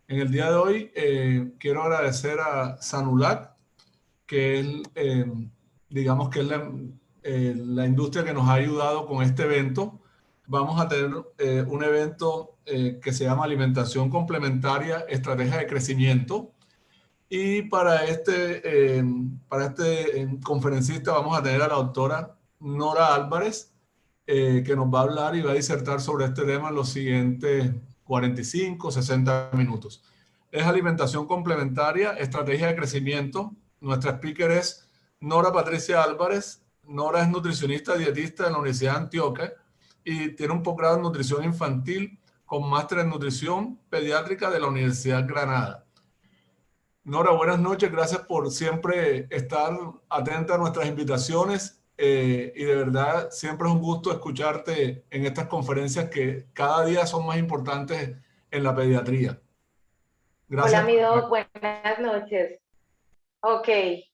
En el día de hoy quiero agradecer a Sanulac, que es, digamos que es la industria que nos ha ayudado con este evento. Vamos a tener un evento que se llama Alimentación Complementaria, Estrategia de Crecimiento. Y para este conferencista vamos a tener a la doctora Nora Álvarez, que nos va a hablar y va a disertar sobre este tema en los siguientes 45, 60 minutos. Es alimentación complementaria, estrategia de crecimiento. Nuestra speaker es Nora Patricia Álvarez. Nora es nutricionista dietista de la Universidad de Antioquia y tiene un posgrado en nutrición infantil con máster en nutrición pediátrica de la Universidad Granada. Nora, buenas noches. Gracias por siempre estar atenta a nuestras invitaciones y de verdad siempre es un gusto escucharte en estas conferencias que cada día son más importantes en la pediatría. Hola, Gracias mi por Doc, estar. buenas noches. Ok,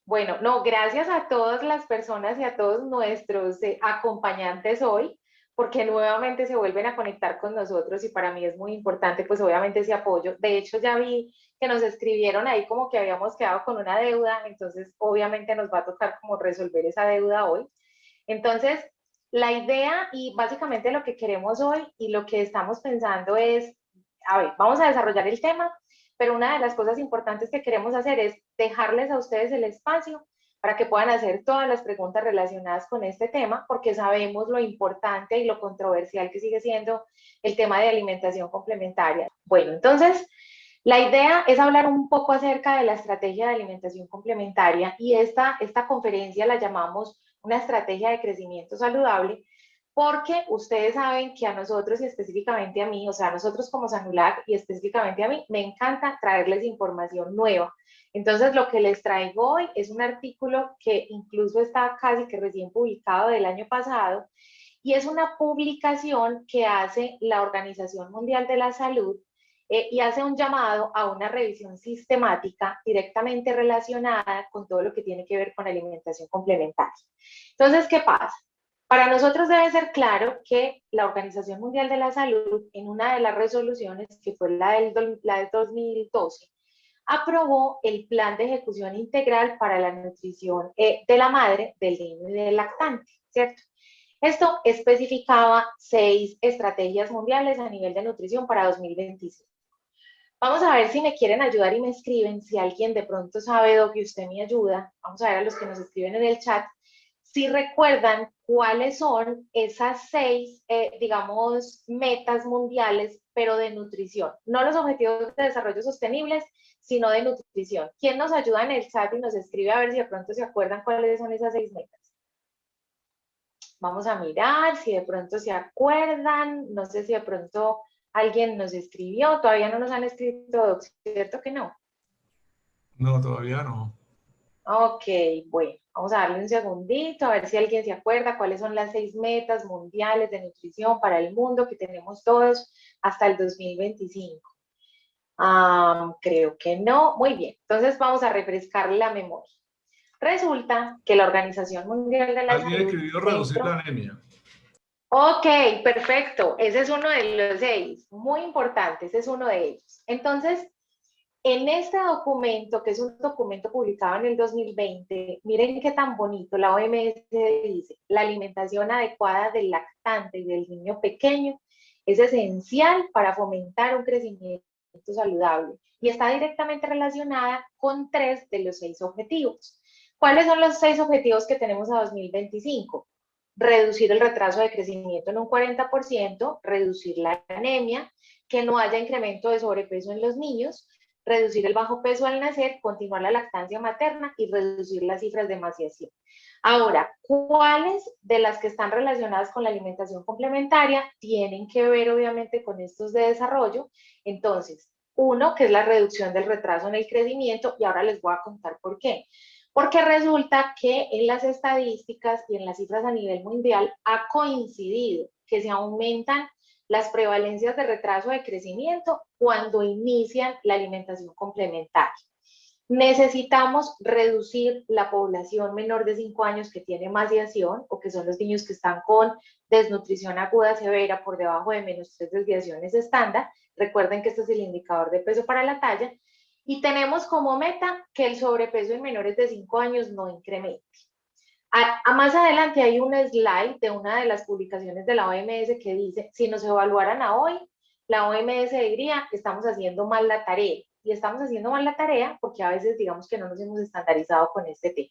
bueno, no, gracias a todas las personas y a todos nuestros acompañantes hoy, porque nuevamente se vuelven a conectar con nosotros y para mí es muy importante, pues obviamente ese apoyo. De hecho, ya vi que nos escribieron ahí como que habíamos quedado con una deuda, entonces obviamente nos va a tocar como resolver esa deuda hoy. Entonces, la idea y básicamente lo que queremos hoy y lo que estamos pensando es, a ver, vamos a desarrollar el tema, pero una de las cosas importantes que queremos hacer es dejarles a ustedes el espacio para que puedan hacer todas las preguntas relacionadas con este tema, porque sabemos lo importante y lo controversial que sigue siendo el tema de alimentación complementaria. Bueno, entonces, la idea es hablar un poco acerca de la estrategia de alimentación complementaria y esta conferencia la llamamos una estrategia de crecimiento saludable, porque ustedes saben que a nosotros y específicamente a mí, o sea, a nosotros como Sanulac y específicamente a mí, me encanta traerles información nueva. Entonces, lo que les traigo hoy es un artículo que incluso está casi que recién publicado del año pasado y es una publicación que hace la Organización Mundial de la Salud y hace un llamado a una revisión sistemática directamente relacionada con todo lo que tiene que ver con alimentación complementaria. Entonces, ¿qué pasa? Para nosotros debe ser claro que la Organización Mundial de la Salud, en una de las resoluciones, que fue la del 2012, aprobó el Plan de Ejecución Integral para la Nutrición de la Madre, del Niño y del Lactante, ¿cierto? Esto especificaba 6 estrategias mundiales a nivel de nutrición para 2025. Vamos a ver si me quieren ayudar y me escriben, si alguien de pronto sabe, que usted me ayuda, vamos a ver a los que nos escriben en el chat, si recuerdan cuáles son esas 6, digamos, metas mundiales, pero de nutrición, no los objetivos de desarrollo sostenibles, sino de nutrición. ¿Quién nos ayuda en el chat y nos escribe a ver si de pronto se acuerdan cuáles son esas 6 metas? Vamos a mirar si de pronto se acuerdan, no sé si de pronto alguien nos escribió, todavía no nos han escrito, ¿cierto que no? No, todavía no. Ok, bueno, vamos a darle un segundito a ver si alguien se acuerda cuáles son las 6 metas mundiales de nutrición para el mundo que tenemos todos hasta el 2025. Creo que no. Muy bien, entonces vamos a refrescar la memoria. Resulta que la Organización Mundial de la Alguien Salud, escribió reducir la dentro. anemia. Ok, perfecto. Ese es uno de los 6. Muy importante, ese es uno de ellos. Entonces, en este documento, que es un documento publicado en el 2020, miren qué tan bonito, la OMS dice, la alimentación adecuada del lactante y del niño pequeño es esencial para fomentar un crecimiento saludable y está directamente relacionada con 3 de los 6 objetivos. ¿Cuáles son los 6 objetivos que tenemos a 2025? Reducir el retraso de crecimiento en un 40%, reducir la anemia, que no haya incremento de sobrepeso en los niños, reducir el bajo peso al nacer, continuar la lactancia materna y reducir las cifras de emaciación. Ahora, ¿cuáles de las que están relacionadas con la alimentación complementaria tienen que ver obviamente con estos de desarrollo? Entonces, uno, que es la reducción del retraso en el crecimiento, y ahora les voy a contar por qué. Porque resulta que en las estadísticas y en las cifras a nivel mundial ha coincidido que se aumentan las prevalencias de retraso de crecimiento cuando inician la alimentación complementaria. Necesitamos reducir la población menor de 5 años que tiene emaciación o que son los niños que están con desnutrición aguda severa por debajo de -3 desviaciones estándar. Recuerden que este es el indicador de peso para la talla. Y tenemos como meta que el sobrepeso en menores de 5 años no incremente. Más adelante hay un slide de una de las publicaciones de la OMS que dice, si nos evaluaran a hoy, la OMS diría que estamos haciendo mal la tarea. Y estamos haciendo mal la tarea porque a veces digamos que no nos hemos estandarizado con este tema.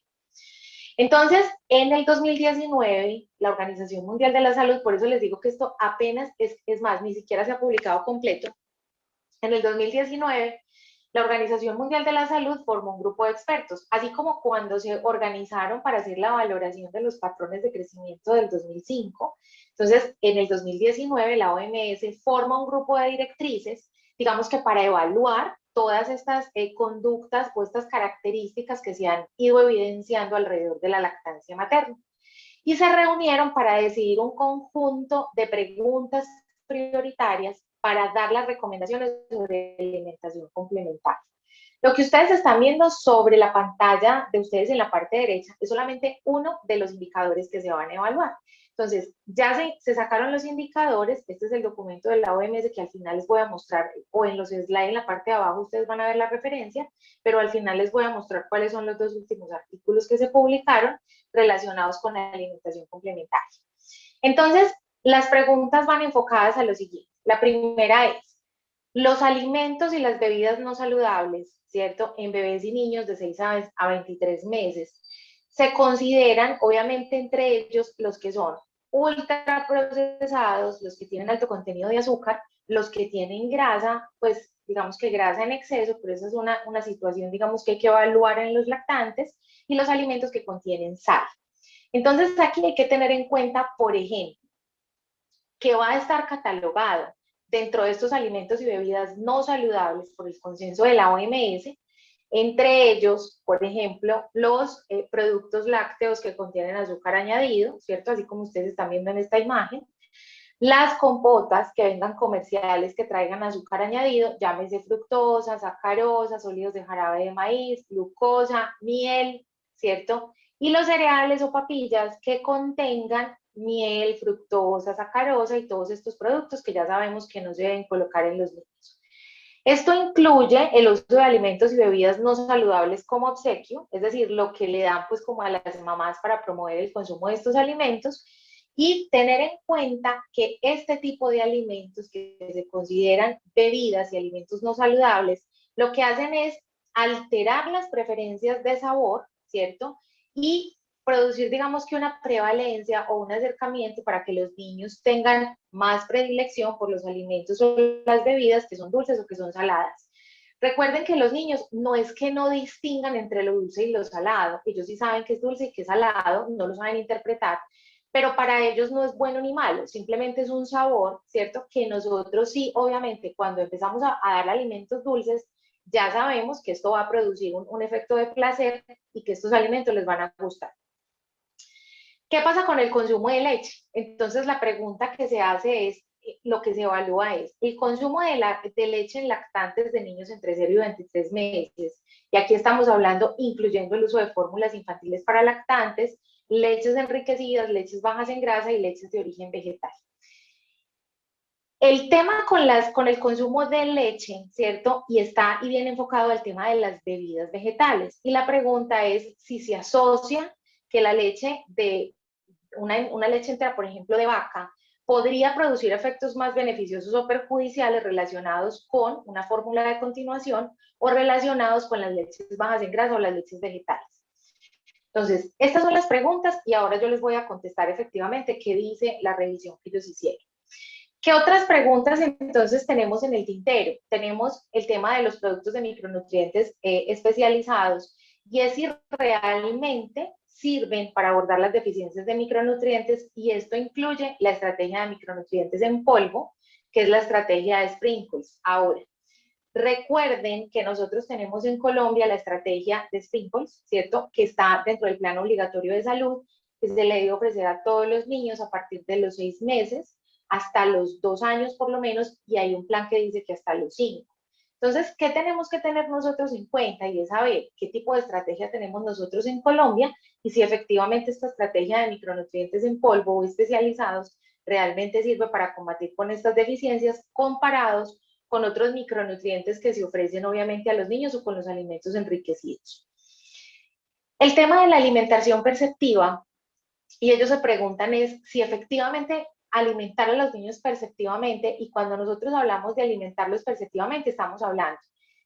Entonces, en el 2019, la Organización Mundial de la Salud, por eso les digo que esto apenas es más, ni siquiera se ha publicado completo. En el 2019, la Organización Mundial de la Salud formó un grupo de expertos, así como cuando se organizaron para hacer la valoración de los patrones de crecimiento del 2005. Entonces, en el 2019, la OMS forma un grupo de directrices, digamos que para evaluar todas estas conductas o estas características que se han ido evidenciando alrededor de la lactancia materna. Y se reunieron para decidir un conjunto de preguntas prioritarias para dar las recomendaciones sobre alimentación complementaria. Lo que ustedes están viendo sobre la pantalla de ustedes en la parte derecha es solamente uno de los indicadores que se van a evaluar. Entonces, ya se sacaron los indicadores, este es el documento de la OMS que al final les voy a mostrar, o en los slides en la parte de abajo ustedes van a ver la referencia, pero al final les voy a mostrar cuáles son los dos últimos artículos que se publicaron relacionados con la alimentación complementaria. Entonces, las preguntas van enfocadas a lo siguiente. La primera es, los alimentos y las bebidas no saludables, ¿cierto? En bebés y niños de 6 a 23 meses, se consideran, obviamente, entre ellos los que son ultraprocesados, los que tienen alto contenido de azúcar, los que tienen grasa, pues digamos que grasa en exceso, pero esa es una situación, digamos, que hay que evaluar en los lactantes, y los alimentos que contienen sal. Entonces, aquí hay que tener en cuenta, por ejemplo, que va a estar catalogado dentro de estos alimentos y bebidas no saludables por el consenso de la OMS, entre ellos, por ejemplo, los productos lácteos que contienen azúcar añadido, ¿cierto? Así como ustedes están viendo en esta imagen. Las compotas que vengan comerciales que traigan azúcar añadido, llámese fructosa, sacarosa, sólidos de jarabe de maíz, glucosa, miel, ¿cierto? Y los cereales o papillas que contengan miel, fructosa, sacarosa y todos estos productos que ya sabemos que no se deben colocar en los niños. Esto incluye el uso de alimentos y bebidas no saludables como obsequio, es decir, lo que le dan pues como a las mamás para promover el consumo de estos alimentos, y tener en cuenta que este tipo de alimentos que se consideran bebidas y alimentos no saludables, lo que hacen es alterar las preferencias de sabor, ¿cierto? Y producir, digamos que una prevalencia o un acercamiento para que los niños tengan más predilección por los alimentos o las bebidas que son dulces o que son saladas. Recuerden que los niños no es que no distingan entre lo dulce y lo salado, ellos sí saben que es dulce y que es salado, no lo saben interpretar, pero para ellos no es bueno ni malo, simplemente es un sabor, ¿cierto? Que nosotros sí, obviamente, cuando empezamos a dar alimentos dulces, ya sabemos que esto va a producir un efecto de placer y que estos alimentos les van a gustar. ¿Qué pasa con el consumo de leche? Entonces la pregunta que se hace es, lo que se evalúa es el consumo de leche en lactantes de niños entre 0 y 23 meses. Y aquí estamos hablando incluyendo el uso de fórmulas infantiles para lactantes, leches enriquecidas, leches bajas en grasa y leches de origen vegetal. El tema con el consumo de leche, ¿cierto? Y está y bien enfocado al tema de las bebidas vegetales. Y la pregunta es si se asocia que la leche de una leche entera, por ejemplo, de vaca, podría producir efectos más beneficiosos o perjudiciales relacionados con una fórmula de continuación o relacionados con las leches bajas en grasa o las leches vegetales. Entonces, estas son las preguntas y ahora yo les voy a contestar efectivamente qué dice la revisión que ellos hicieron. ¿Qué otras preguntas entonces tenemos en el tintero? Tenemos el tema de los productos de micronutrientes especializados, y es si realmente sirven para abordar las deficiencias de micronutrientes, y esto incluye la estrategia de micronutrientes en polvo, que es la estrategia de Sprinkles. Ahora, recuerden que nosotros tenemos en Colombia la estrategia de Sprinkles, ¿cierto? Que está dentro del plan obligatorio de salud, que se le debe ofrecer a todos los niños a partir de los 6 meses, hasta los 2 años por lo menos, y hay un plan que dice que hasta los 5. Entonces, ¿qué tenemos que tener nosotros en cuenta? Y es saber qué tipo de estrategia tenemos nosotros en Colombia y si efectivamente esta estrategia de micronutrientes en polvo o especializados realmente sirve para combatir con estas deficiencias comparados con otros micronutrientes que se ofrecen obviamente a los niños o con los alimentos enriquecidos. El tema de la alimentación perceptiva, y ellos se preguntan es si efectivamente alimentar a los niños perceptivamente, y cuando nosotros hablamos de alimentarlos perceptivamente, estamos hablando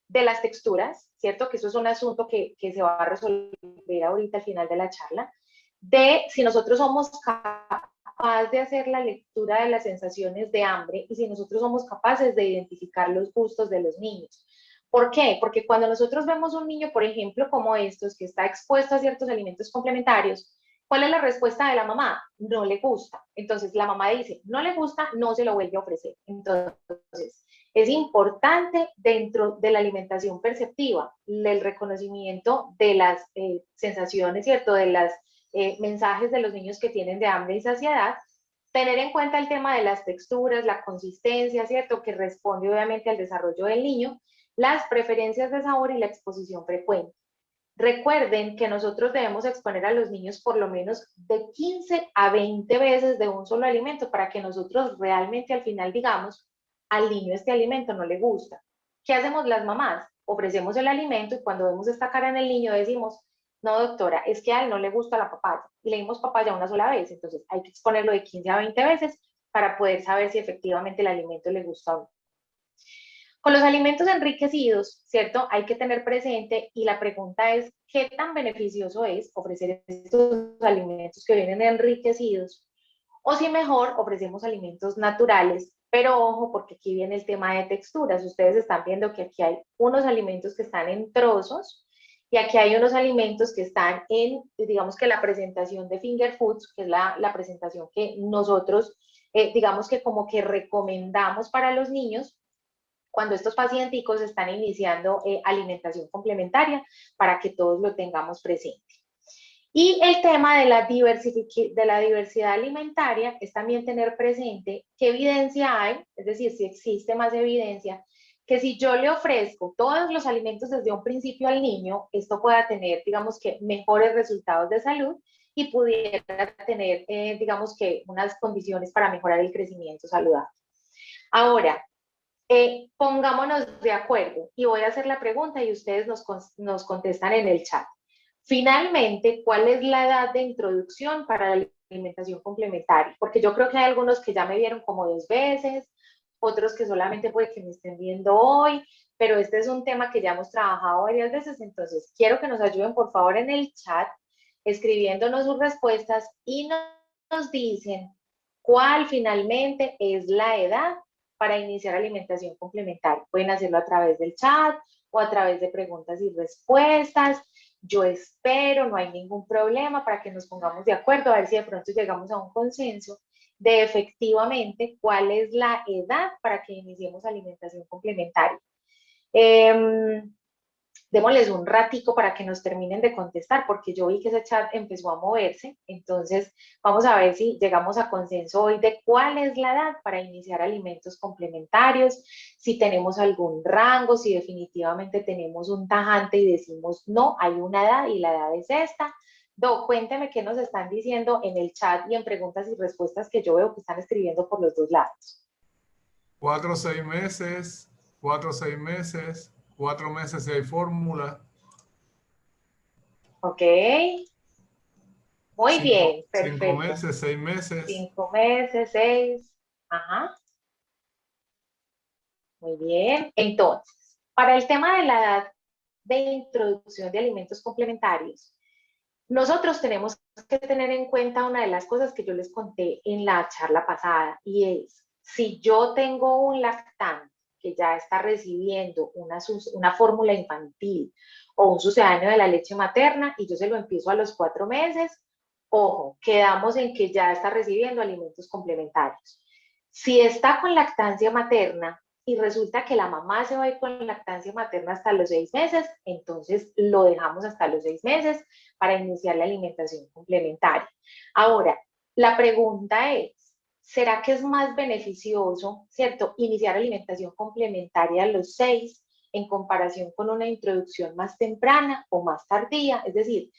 de las texturas, ¿cierto? Que eso es un asunto que se va a resolver ahorita al final de la charla, de si nosotros somos capaces de hacer la lectura de las sensaciones de hambre y si nosotros somos capaces de identificar los gustos de los niños. ¿Por qué? Porque cuando nosotros vemos un niño, por ejemplo, como estos, que está expuesto a ciertos alimentos complementarios, ¿cuál es la respuesta de la mamá? No le gusta. Entonces la mamá dice, no le gusta, no se lo vuelve a ofrecer. Entonces, es importante dentro de la alimentación perceptiva, el reconocimiento de las sensaciones, ¿cierto? De los mensajes de los niños que tienen de hambre y saciedad, tener en cuenta el tema de las texturas, la consistencia, ¿cierto? Que responde obviamente al desarrollo del niño, las preferencias de sabor y la exposición frecuente. Recuerden que nosotros debemos exponer a los niños por lo menos de 15 a 20 veces de un solo alimento para que nosotros realmente al final digamos, al niño este alimento no le gusta. ¿Qué hacemos las mamás? Ofrecemos el alimento y cuando vemos esta cara en el niño decimos, no doctora, es que a él no le gusta la papaya y le dimos papaya una sola vez, entonces hay que exponerlo de 15 a 20 veces para poder saber si efectivamente el alimento le gusta o no. Con los alimentos enriquecidos, ¿cierto? Hay que tener presente y la pregunta es, ¿qué tan beneficioso es ofrecer estos alimentos que vienen enriquecidos? O si mejor ofrecemos alimentos naturales, pero ojo, porque aquí viene el tema de texturas. Ustedes están viendo que aquí hay unos alimentos que están en trozos y aquí hay unos alimentos que están en, digamos que la presentación de finger foods, que es la presentación que nosotros, digamos que como que recomendamos para los niños, cuando estos pacienticos están iniciando alimentación complementaria para que todos lo tengamos presente. Y el tema de la diversidad alimentaria es también tener presente qué evidencia hay, es decir, si existe más evidencia, que si yo le ofrezco todos los alimentos desde un principio al niño, esto pueda tener, digamos que, mejores resultados de salud y pudiera tener, digamos que, unas condiciones para mejorar el crecimiento saludable. Ahora, pongámonos de acuerdo y voy a hacer la pregunta y ustedes nos contestan en el chat. Finalmente, ¿cuál es la edad de introducción para la alimentación complementaria? Porque yo creo que hay algunos que ya me vieron como 2 veces, otros que solamente puede que me estén viendo hoy, pero este es un tema que ya hemos trabajado varias veces, entonces quiero que nos ayuden por favor en el chat escribiéndonos sus respuestas y nos dicen cuál finalmente es la edad para iniciar alimentación complementaria. Pueden hacerlo a través del chat o a través de preguntas y respuestas. Yo espero, no hay ningún problema para que nos pongamos de acuerdo, a ver si de pronto llegamos a un consenso de efectivamente cuál es la edad para que iniciemos alimentación complementaria. Démosles un ratico para que nos terminen de contestar, porque yo vi que ese chat empezó a moverse, entonces vamos a ver si llegamos a consenso hoy de cuál es la edad para iniciar alimentos complementarios, si tenemos algún rango, si definitivamente tenemos un tajante y decimos no, hay una edad y la edad es esta. Do, cuénteme qué nos están diciendo en el chat y en preguntas y respuestas que yo veo que están escribiendo por los dos lados. 4 o 6 meses, 4 o 6 meses, 4 meses si hay fórmula. Ok. Muy bien, 5 perfecto. meses, 6 meses. 5 meses, 6. Ajá. Muy bien. Entonces, para el tema de la edad de introducción de alimentos complementarios, nosotros tenemos que tener en cuenta una de las cosas que yo les conté en la charla pasada, y es, si yo tengo un lactante que ya está recibiendo una fórmula infantil o un sucedáneo de la leche materna y yo se lo empiezo a los 4 meses, ojo, quedamos en que ya está recibiendo alimentos complementarios. Si está con lactancia materna y resulta que la mamá se va a ir con lactancia materna hasta los 6 meses, entonces lo dejamos hasta los 6 meses para iniciar la alimentación complementaria. Ahora, la pregunta es, ¿será que es más beneficioso, cierto, iniciar alimentación complementaria a los 6 en comparación con una introducción más temprana o más tardía? Es decir,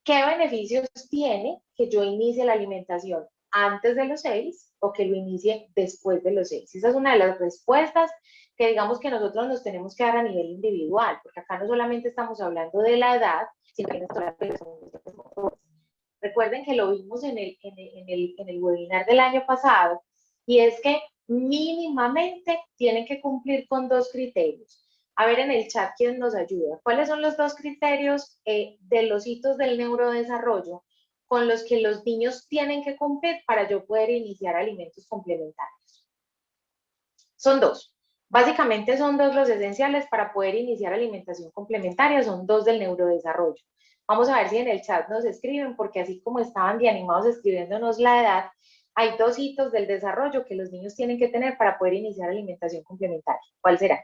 ¿qué beneficios tiene que yo inicie la alimentación antes de los 6 o que lo inicie después de los 6. Esa es una de las respuestas que digamos que nosotros nos tenemos que dar a nivel individual, porque acá no solamente estamos hablando de la edad, sino que estamos hablando de los motores. Recuerden que lo vimos en el webinar del año pasado, y es que mínimamente tienen que cumplir con 2 criterios. A ver en el chat quién nos ayuda. ¿Cuáles son los 2 criterios de los hitos del neurodesarrollo con los que los niños tienen que cumplir para yo poder iniciar alimentos complementarios? Son 2. Básicamente son 2 los esenciales para poder iniciar alimentación complementaria, son 2 del neurodesarrollo. Vamos a ver si en el chat nos escriben, porque así como estaban de animados escribiéndonos la edad, hay 2 hitos del desarrollo que los niños tienen que tener para poder iniciar alimentación complementaria. ¿Cuál será?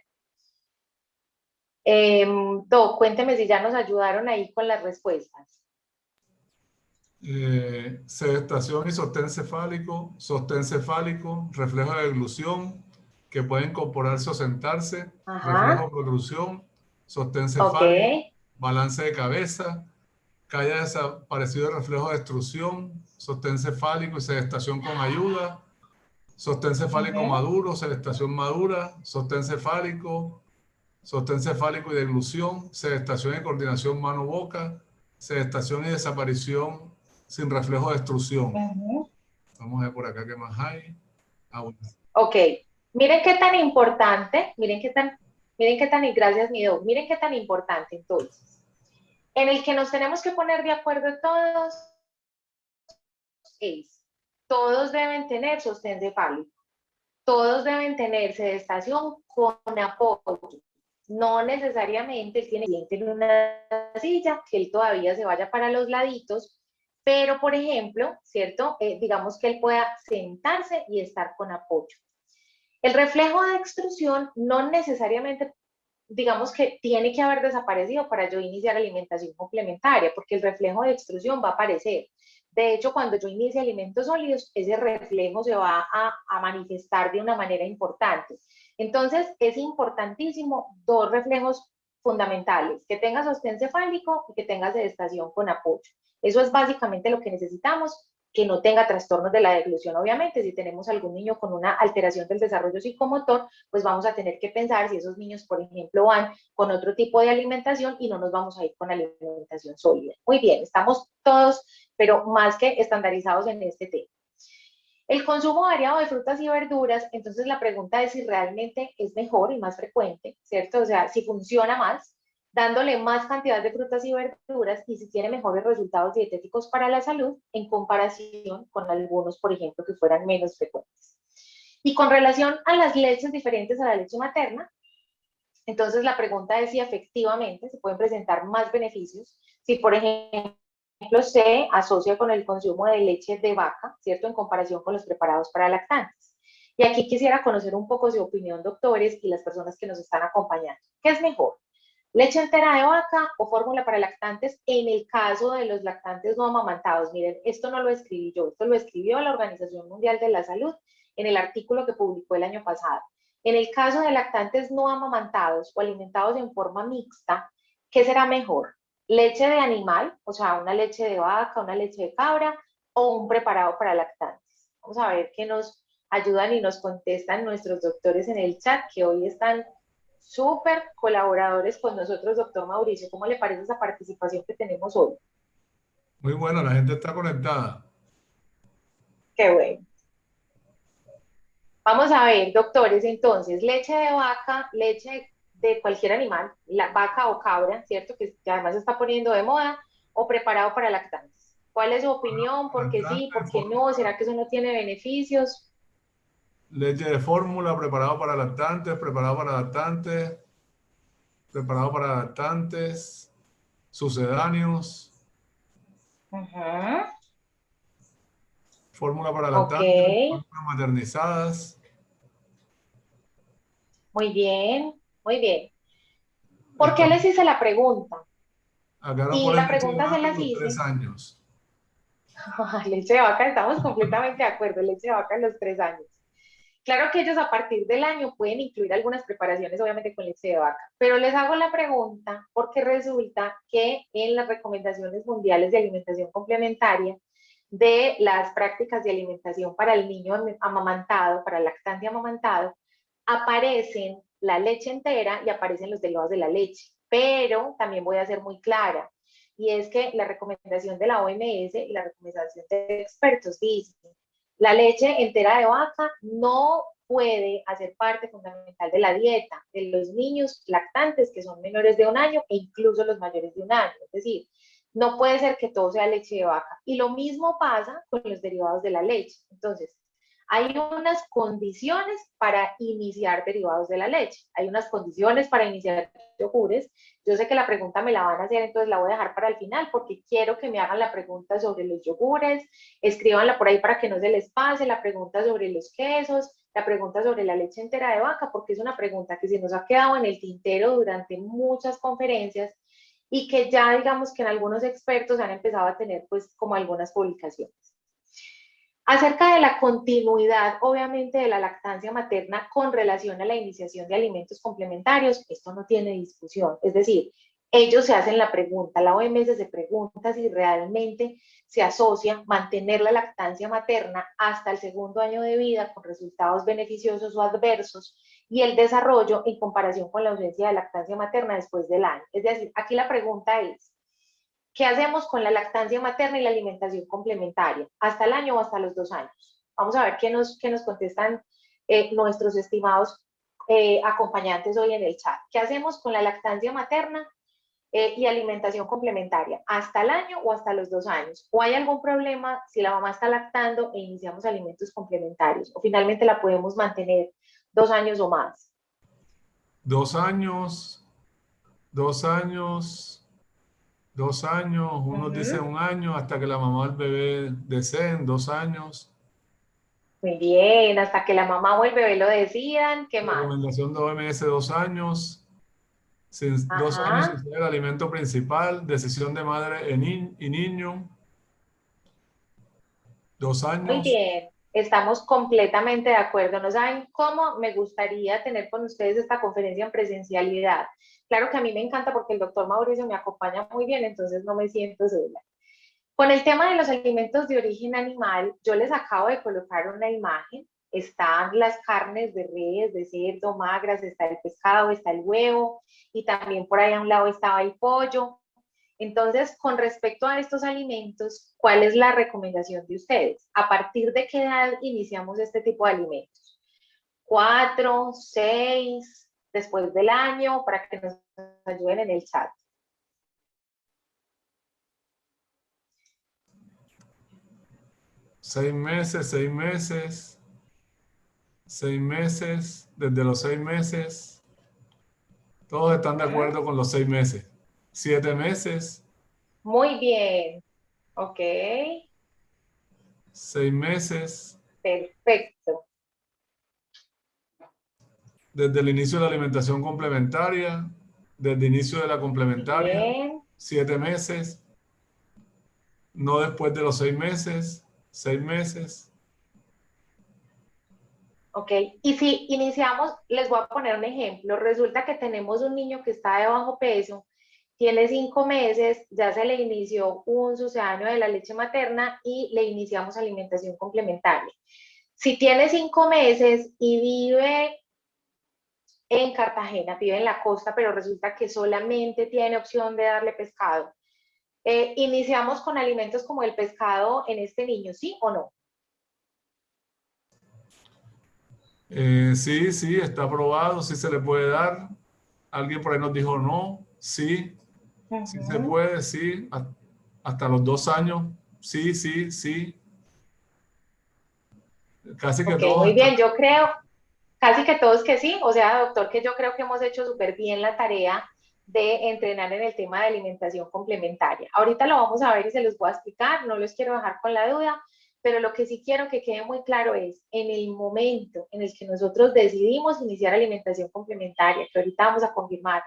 Cuénteme si ya nos ayudaron ahí con las respuestas. Sedestación y sostén cefálico, reflejo de deglución, que puede incorporarse o sentarse, reflejo de protrusión, sostén cefálico, balance de cabeza, que haya desaparecido el reflejo de extrusión, sostén cefálico y sedestación con ayuda, sostén cefálico maduro, sedestación madura, sostén cefálico y deglución, sedestación y coordinación mano-boca, sedestación y desaparición sin reflejo de extrusión. Vamos a ver por acá qué más hay. Bueno. Ok, miren qué tan importante, gracias Nido, miren qué tan importante entonces, en el que nos tenemos que poner de acuerdo todos es, todos deben tener sostén cefálico, todos deben tener sedestación con apoyo. No necesariamente él tiene en una silla, que él todavía se vaya para los laditos, pero por ejemplo, ¿cierto? Digamos que él pueda sentarse y estar con apoyo. El reflejo de extrusión no necesariamente, digamos que tiene que haber desaparecido para yo iniciar alimentación complementaria, porque el reflejo de extrusión va a aparecer. De hecho, cuando yo inicie alimentos sólidos, ese reflejo se va a manifestar de una manera importante. Entonces, es importantísimo 2 reflejos fundamentales, que tenga sostén cefálico y que tenga sedestación con apoyo. Eso es básicamente lo que necesitamos, que no tenga trastornos de la deglución. Obviamente, si tenemos algún niño con una alteración del desarrollo psicomotor, pues vamos a tener que pensar si esos niños, por ejemplo, van con otro tipo de alimentación y no nos vamos a ir con alimentación sólida. Muy bien, estamos todos, pero más que estandarizados en este tema. El consumo variado de frutas y verduras, entonces la pregunta es si realmente es mejor y más frecuente, ¿cierto? O sea, si funciona más, dándole más cantidad de frutas y verduras y si tiene mejores resultados dietéticos para la salud en comparación con algunos, por ejemplo, que fueran menos frecuentes. Y con relación a las leches diferentes a la leche materna, entonces la pregunta es si efectivamente se pueden presentar más beneficios, si por ejemplo se asocia con el consumo de leche de vaca, ¿cierto? En comparación con los preparados para lactantes. Y aquí quisiera conocer un poco su opinión, doctores, y las personas que nos están acompañando. ¿Qué es mejor? ¿Leche entera de vaca o fórmula para lactantes en el caso de los lactantes no amamantados? Miren, esto no lo escribí yo, esto lo escribió la Organización Mundial de la Salud en el artículo que publicó el año pasado. En el caso de lactantes no amamantados o alimentados en forma mixta, ¿qué será mejor? ¿Leche de animal, o sea, una leche de vaca, una leche de cabra, o un preparado para lactantes? Vamos a ver qué nos ayudan y nos contestan nuestros doctores en el chat, que hoy están súper colaboradores con nosotros, doctor Mauricio. ¿Cómo le parece esa participación que tenemos hoy? Muy bueno, la gente está conectada. Qué bueno. Vamos a ver, doctores, entonces, leche de vaca, leche de cualquier animal, la vaca o cabra, ¿cierto? Que además se está poniendo de moda, o preparado para lactantes. ¿Cuál es su opinión? ¿Por qué sí? ¿Por qué no? ¿Será que eso no tiene beneficios? Leche de fórmula, preparado para lactantes, sucedáneos, fórmula para lactantes, fórmulas maternizadas. Muy bien, muy bien. ¿Por qué les hice la pregunta? Acá no Y ponen la leche de pregunta se vaca a las los 3 hice. años. Leche de vaca, estamos completamente de acuerdo, leche de vaca en los 3 años. Claro que ellos a partir del año pueden incluir algunas preparaciones, obviamente con leche de vaca, pero les hago la pregunta porque resulta que en las recomendaciones mundiales de alimentación complementaria de las prácticas de alimentación para el niño amamantado, para el lactante amamantado, aparecen la leche entera y aparecen los derivados de la leche. Pero también voy a ser muy clara, y es que la recomendación de la OMS y la recomendación de expertos dice, la leche entera de vaca no puede hacer parte fundamental de la dieta de los niños lactantes que son menores de 1 año e incluso los mayores de 1 año. Es decir, no puede ser que todo sea leche de vaca. Y lo mismo pasa con los derivados de la leche. Entonces, hay unas condiciones para iniciar derivados de la leche, hay unas condiciones para iniciar yogures. Yo sé que la pregunta me la van a hacer, entonces la voy a dejar para el final porque quiero que me hagan la pregunta sobre los yogures, escríbanla por ahí para que no se les pase, la pregunta sobre los quesos, la pregunta sobre la leche entera de vaca, porque es una pregunta que se nos ha quedado en el tintero durante muchas conferencias y que ya digamos que en algunos expertos han empezado a tener pues como algunas publicaciones. Acerca de la continuidad, obviamente, de la lactancia materna con relación a la iniciación de alimentos complementarios, esto no tiene discusión. Es decir, ellos se hacen la pregunta, la OMS se pregunta si realmente se asocia mantener la lactancia materna hasta el 2.º año de vida con resultados beneficiosos o adversos y el desarrollo en comparación con la ausencia de lactancia materna después del año. Es decir, aquí la pregunta es, ¿qué hacemos con la lactancia materna y la alimentación complementaria? ¿Hasta el año o hasta los 2 años? Vamos a ver qué nos contestan nuestros estimados acompañantes hoy en el chat. ¿Qué hacemos con la lactancia materna y alimentación complementaria? ¿Hasta el año o hasta los 2 años? ¿O hay algún problema si la mamá está lactando e iniciamos alimentos complementarios? ¿O finalmente la podemos mantener 2 años o más? 2 años, 2 años, 2 años, unos dicen 1 año, hasta que la mamá del bebé deseen, 2 años. Muy bien, hasta que la mamá o el bebé lo decidan. ¿Qué más? Recomendación de OMS, 2 años. 2 años sin Ajá. ser el alimento principal, decisión de madre y niño, dos Muy años. bien, estamos completamente de acuerdo. No saben cómo me gustaría tener con ustedes esta conferencia en presencialidad. Claro que a mí me encanta porque el doctor Mauricio me acompaña muy bien, entonces no me siento sola. Con el tema de los alimentos de origen animal, yo les acabo de colocar una imagen. Están las carnes de res, de cerdo, magras, está el pescado, está el huevo y también por ahí a un lado estaba el pollo. Entonces, con respecto a estos alimentos, ¿cuál es la recomendación de ustedes? ¿A partir de qué edad iniciamos este tipo de alimentos? ¿4, 6, después del año? Para que nos ayuden en el chat. 6 meses, 6 meses, 6 meses, desde los 6 meses. Todos están de acuerdo con los 6 meses. 7 meses, Muy bien, ok, 6 meses, perfecto. desde el inicio de la alimentación complementaria, desde el inicio de la Muy complementaria, bien, 7 meses, no después de los 6 meses, 6 meses. ok. Y si iniciamos, les voy a poner un ejemplo. Resulta que tenemos un niño que está de bajo peso, tiene 5 meses, ya se le inició un sucedáneo de la leche materna y le iniciamos alimentación complementaria. Si tiene 5 meses y vive en Cartagena, vive en la costa, pero resulta que solamente tiene opción de darle pescado, ¿iniciamos con alimentos como el pescado en este niño, sí o no? Sí, sí, está aprobado, sí se le puede dar. Alguien por ahí nos dijo no, sí, sí se Ujú. puede, sí, hasta los 2 años, sí, sí, sí. Casi que Ok, todos muy están. bien, yo creo casi que todos que sí, o sea, doctor, que yo creo que hemos hecho súper bien la tarea de entrenar en el tema de alimentación complementaria. Ahorita lo vamos a ver y se los voy a explicar, no los quiero dejar con la duda, pero lo que sí quiero que quede muy claro es, en el momento en el que nosotros decidimos iniciar alimentación complementaria, que ahorita vamos a confirmar,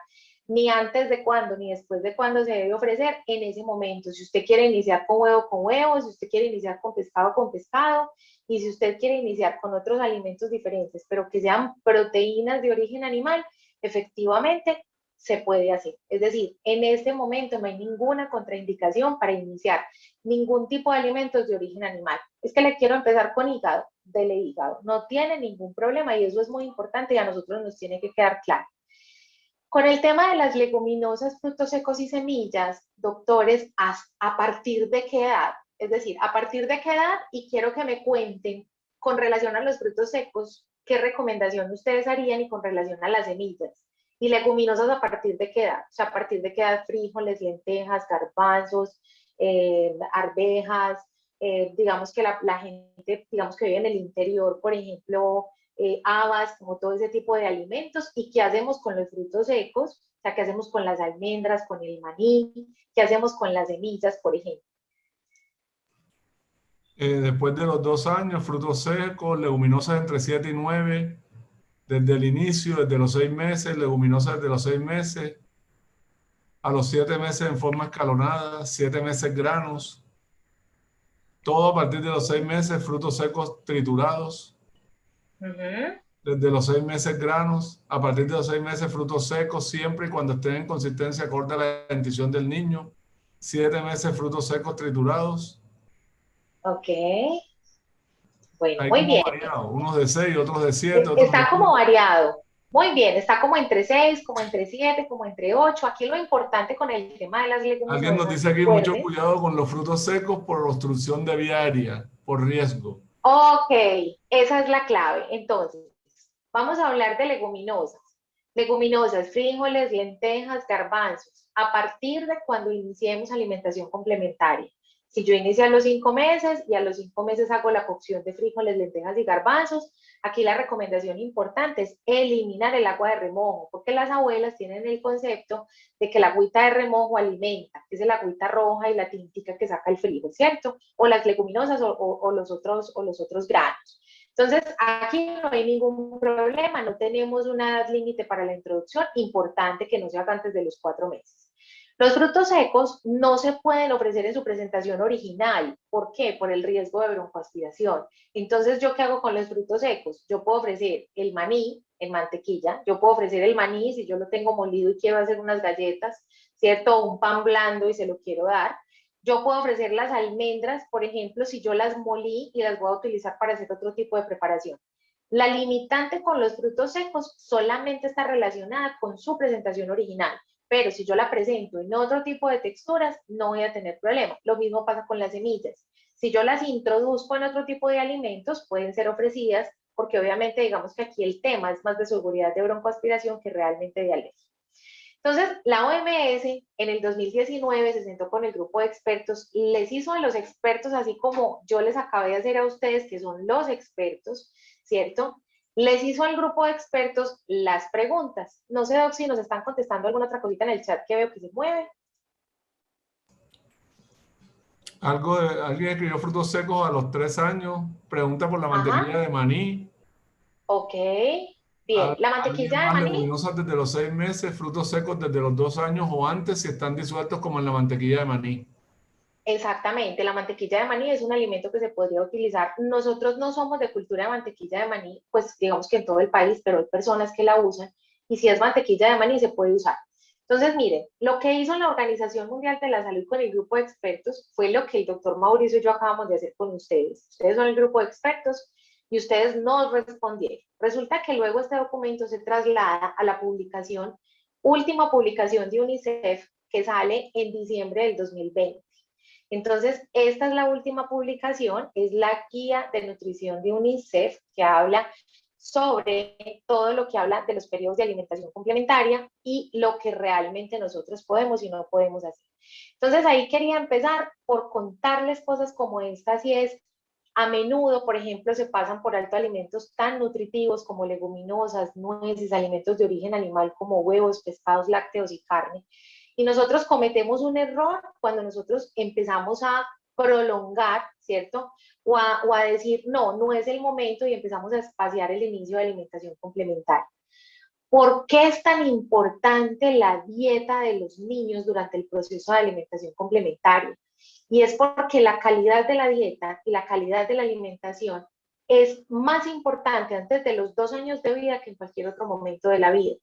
ni antes de cuándo, ni después de cuándo se debe ofrecer, en ese momento. Si usted quiere iniciar con huevo, si usted quiere iniciar con pescado, y si usted quiere iniciar con otros alimentos diferentes, pero que sean proteínas de origen animal, efectivamente se puede hacer. Es decir, en este momento no hay ninguna contraindicación para iniciar ningún tipo de alimentos de origen animal. Es que le quiero empezar con hígado, dele hígado. No tiene ningún problema y eso es muy importante y a nosotros nos tiene que quedar claro. Con el tema de las leguminosas, frutos secos y semillas, doctores, ¿a partir de qué edad? Es decir, ¿a partir de qué edad? Y quiero que me cuenten con relación a los frutos secos, qué recomendación ustedes harían y con relación a las semillas. Y leguminosas, ¿a partir de qué edad? O sea, ¿a partir de qué edad? Frijoles, lentejas, garbanzos, arvejas, digamos que la gente, digamos que vive en el interior, por ejemplo, habas, como todo ese tipo de alimentos, y qué hacemos con los frutos secos, o sea, qué hacemos con las almendras, con el maní, qué hacemos con las semillas, por ejemplo. Después de los 2 años, frutos secos, leguminosas entre 7 y 9, desde el inicio, desde los 6 meses, leguminosas desde los 6 meses, a los 7 meses en forma escalonada, 7 meses granos, todo a partir de los 6 meses, frutos secos triturados, desde los 6 meses granos, a partir de los 6 meses frutos secos, siempre y cuando estén en consistencia acorde a la dentición del niño, 7 meses frutos secos triturados. Ok, bueno, Hay muy como bien. variado, unos de 6, otros de 7, otros de Está como 5. variado. Muy bien, está como entre 6, como entre 7, como entre 8. Aquí lo importante con el tema de las Alguien nos leguminosas, dice aquí mucho recuerden. cuidado con los frutos secos por obstrucción de vía aérea, por riesgo. Ok, esa es la clave. Entonces, vamos a hablar de leguminosas. Leguminosas, frijoles, lentejas, garbanzos. A partir de cuando iniciemos alimentación complementaria. Si yo inicio a los 5 meses y a los 5 meses hago la cocción de frijoles, lentejas y garbanzos, aquí la recomendación importante es eliminar el agua de remojo, porque las abuelas tienen el concepto de que la agüita de remojo alimenta, que es la agüita roja y la tintica que saca el frijol, ¿cierto? O las leguminosas o los otros granos. Entonces, aquí no hay ningún problema, no tenemos una edad límite para la introducción, importante que no se haga antes de los 4 meses. Los frutos secos no se pueden ofrecer en su presentación original. ¿Por qué? Por el riesgo de broncoaspiración. Entonces, ¿yo qué hago con los frutos secos? Yo puedo ofrecer el maní en mantequilla, yo puedo ofrecer el maní si yo lo tengo molido y quiero hacer unas galletas, ¿cierto? O un pan blando y se lo quiero dar. Yo puedo ofrecer las almendras, por ejemplo, si yo las molí y las voy a utilizar para hacer otro tipo de preparación. La limitante con los frutos secos solamente está relacionada con su presentación original, pero si yo la presento en otro tipo de texturas, no voy a tener problema. Lo mismo pasa con las semillas. Si yo las introduzco en otro tipo de alimentos, pueden ser ofrecidas, porque obviamente digamos que aquí el tema es más de seguridad de broncoaspiración que realmente de alergia. Entonces, la OMS en el 2019 se sentó con el grupo de expertos, les hizo a los expertos, así como yo les acabé de hacer a ustedes, que son los expertos, ¿cierto? Les hizo al grupo de expertos las preguntas. No sé, Doc, si nos están contestando alguna otra cosita en el chat que veo que se mueve. Alguien escribió frutos secos a los 3 años, pregunta por la Ajá, mantequilla de maní. ok. Bien, la Alguien mantequilla de más, maní. leguminosas desde los 6 meses, frutos secos desde los 2 años o antes si están disueltos como en la mantequilla de maní. Exactamente, la mantequilla de maní es un alimento que se podría utilizar. Nosotros no somos de cultura de mantequilla de maní, pues digamos que en todo el país, pero hay personas que la usan y si es mantequilla de maní se puede usar. Entonces, miren, lo que hizo la Organización Mundial de la Salud con el grupo de expertos fue lo que el doctor Mauricio y yo acabamos de hacer con ustedes. Ustedes son el grupo de expertos y ustedes nos respondieron. Resulta que luego este documento se traslada a la publicación, última publicación de UNICEF que sale en diciembre del 2020. Entonces, esta es la última publicación, es la guía de nutrición de UNICEF que habla sobre todo lo que habla de los periodos de alimentación complementaria y lo que realmente nosotros podemos y no podemos hacer. Entonces, ahí quería empezar por contarles cosas como estas y es, a menudo, por ejemplo, se pasan por alto alimentos tan nutritivos como leguminosas, nueces, alimentos de origen animal como huevos, pescados, lácteos y carne, y nosotros cometemos un error cuando nosotros empezamos a prolongar, ¿cierto? O a decir, no, no es el momento y empezamos a espaciar el inicio de alimentación complementaria. ¿Por qué es tan importante la dieta de los niños durante el proceso de alimentación complementaria? Y es porque la calidad de la dieta y la calidad de la alimentación es más importante antes de los 2 años de vida que en cualquier otro momento de la vida.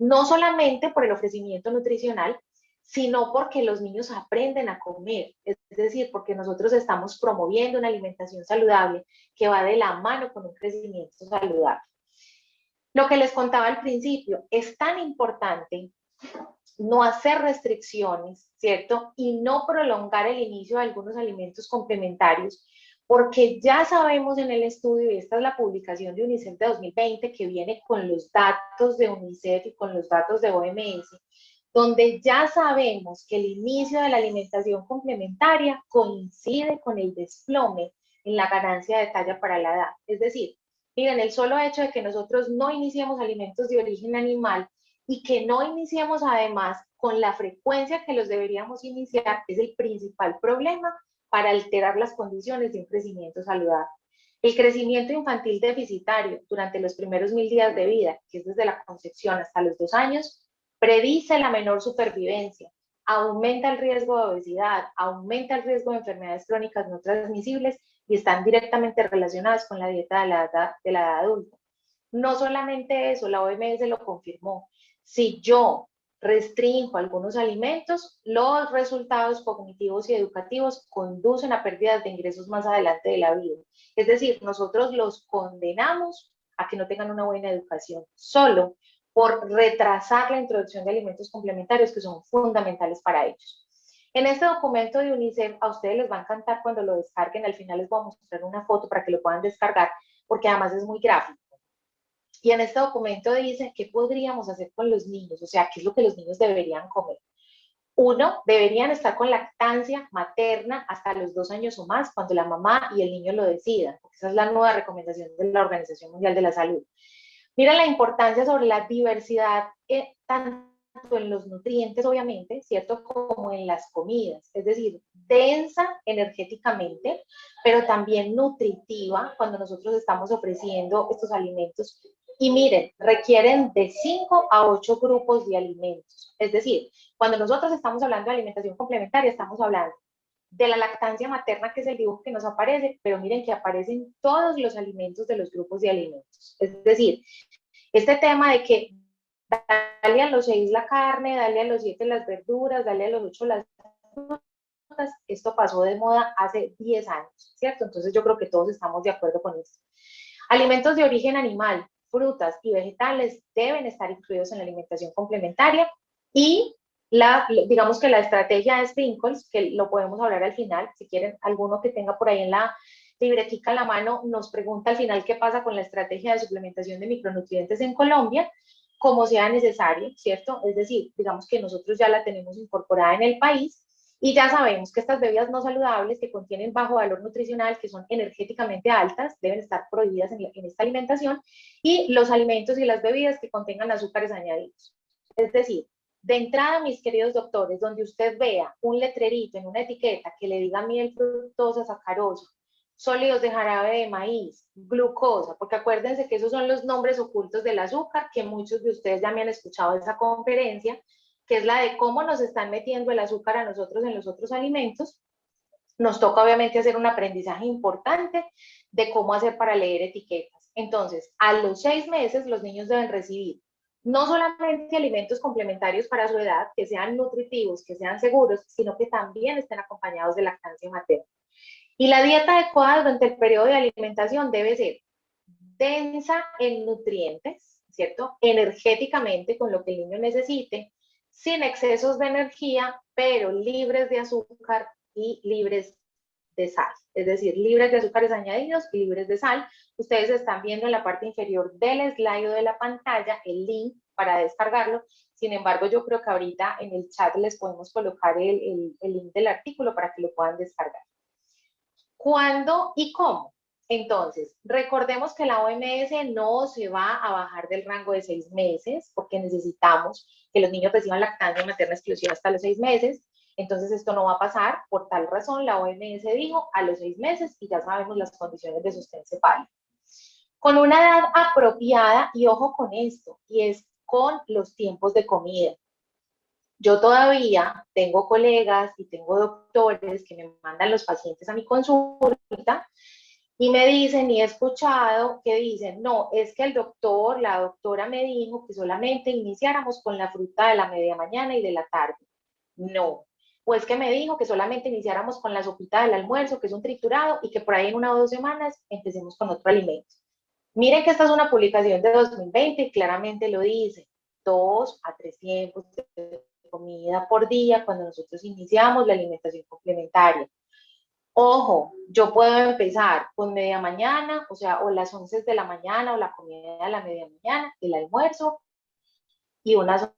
no solamente por el ofrecimiento nutricional, sino porque los niños aprenden a comer, es decir, porque nosotros estamos promoviendo una alimentación saludable que va de la mano con un crecimiento saludable. Lo que les contaba al principio, es tan importante no hacer restricciones, ¿cierto? Y no prolongar el inicio de algunos alimentos complementarios, porque ya sabemos en el estudio, y esta es la publicación de UNICEF de 2020, que viene con los datos de UNICEF y con los datos de OMS, donde ya sabemos que el inicio de la alimentación complementaria coincide con el desplome en la ganancia de talla para la edad. Es decir, miren, el solo hecho de que nosotros no iniciemos alimentos de origen animal y que no iniciemos además con la frecuencia que los deberíamos iniciar es el principal problema para alterar las condiciones de un crecimiento saludable. El crecimiento infantil deficitario durante los primeros 1000 días de vida, que es desde la concepción hasta los 2 años, predice la menor supervivencia, aumenta el riesgo de obesidad, aumenta el riesgo de enfermedades crónicas no transmisibles y están directamente relacionadas con la dieta de la edad adulta. No solamente eso, la OMS lo confirmó. Si yo restringo algunos alimentos, los resultados cognitivos y educativos conducen a pérdidas de ingresos más adelante de la vida. Es decir, nosotros los condenamos a que no tengan una buena educación, solo por retrasar la introducción de alimentos complementarios que son fundamentales para ellos. En este documento de UNICEF, a ustedes les va a encantar cuando lo descarguen, al final les voy a mostrar una foto para que lo puedan descargar, porque además es muy gráfico. Y en este documento dice qué podríamos hacer con los niños, o sea, qué es lo que los niños deberían comer. Uno, deberían estar con lactancia materna hasta los 2 años o más, cuando la mamá y el niño lo decidan, porque esa es la nueva recomendación de la Organización Mundial de la Salud. Mira la importancia sobre la diversidad, tanto en los nutrientes, obviamente, ¿cierto? Como en las comidas. Es decir, densa energéticamente, pero también nutritiva cuando nosotros estamos ofreciendo estos alimentos. Y miren, requieren de 5 a 8 grupos de alimentos. Es decir, cuando nosotros estamos hablando de alimentación complementaria, estamos hablando de la lactancia materna, que es el dibujo que nos aparece, pero miren que aparecen todos los alimentos de los grupos de alimentos. Es decir, este tema de que dale a los 6 la carne, dale a los 7 las verduras, dale a los 8 las frutas, esto pasó de moda hace 10 años, ¿cierto? Entonces yo creo que todos estamos de acuerdo con esto. Alimentos de origen animal, frutas y vegetales deben estar incluidos en la alimentación complementaria y digamos que la estrategia de Sprinkles, que lo podemos hablar al final, si quieren alguno que tenga por ahí en la libretica a la mano, nos pregunta al final qué pasa con la estrategia de suplementación de micronutrientes en Colombia, como sea necesario, ¿cierto? Es decir, digamos que nosotros ya la tenemos incorporada en el país y ya sabemos que estas bebidas no saludables que contienen bajo valor nutricional, que son energéticamente altas, deben estar prohibidas en esta alimentación, y los alimentos y las bebidas que contengan azúcares añadidos. Es decir, de entrada, mis queridos doctores, donde usted vea un letrerito en una etiqueta que le diga miel fructosa, sacarosa, sólidos de jarabe de maíz, glucosa, porque acuérdense que esos son los nombres ocultos del azúcar, que muchos de ustedes ya me han escuchado en esa conferencia, que es la de cómo nos están metiendo el azúcar a nosotros en los otros alimentos. Nos toca obviamente hacer un aprendizaje importante de cómo hacer para leer etiquetas. Entonces, a los 6 meses los niños deben recibir no solamente alimentos complementarios para su edad, que sean nutritivos, que sean seguros, sino que también estén acompañados de lactancia materna. Y la dieta adecuada durante el periodo de alimentación debe ser densa en nutrientes, ¿cierto? Energéticamente, con lo que el niño necesite, sin excesos de energía, pero libres de azúcar y libres de sal, es decir, libres de azúcares añadidos y libres de sal. Ustedes están viendo en la parte inferior del slide o de la pantalla el link para descargarlo. Sin embargo, yo creo que ahorita en el chat les podemos colocar el link del artículo para que lo puedan descargar. ¿Cuándo y cómo? Entonces, recordemos que la OMS no se va a bajar del rango de 6 meses porque necesitamos que los niños reciban lactancia materna exclusiva hasta los 6 meses. Entonces, esto no va a pasar. Por tal razón, la OMS dijo a los 6 meses y ya sabemos las condiciones de sostén cefálico. Con una edad apropiada, y ojo con esto, y es con los tiempos de comida. Yo todavía tengo colegas y tengo doctores que me mandan los pacientes a mi consulta Y me dicen, y he escuchado que dicen, no, es que el doctor, la doctora me dijo que solamente iniciáramos con la fruta de la media mañana y de la tarde. No. O es que me dijo que solamente iniciáramos con la sopita del almuerzo, que es un triturado, y que por ahí en 1 o 2 semanas empecemos con otro alimento. Miren que esta es una publicación de 2020 y claramente lo dice. 2 a 3 tiempos de comida por día cuando nosotros iniciamos la alimentación complementaria. Ojo, yo puedo empezar con media mañana, o sea, o las 11 de la mañana, o la comida de la media mañana, el almuerzo, y unas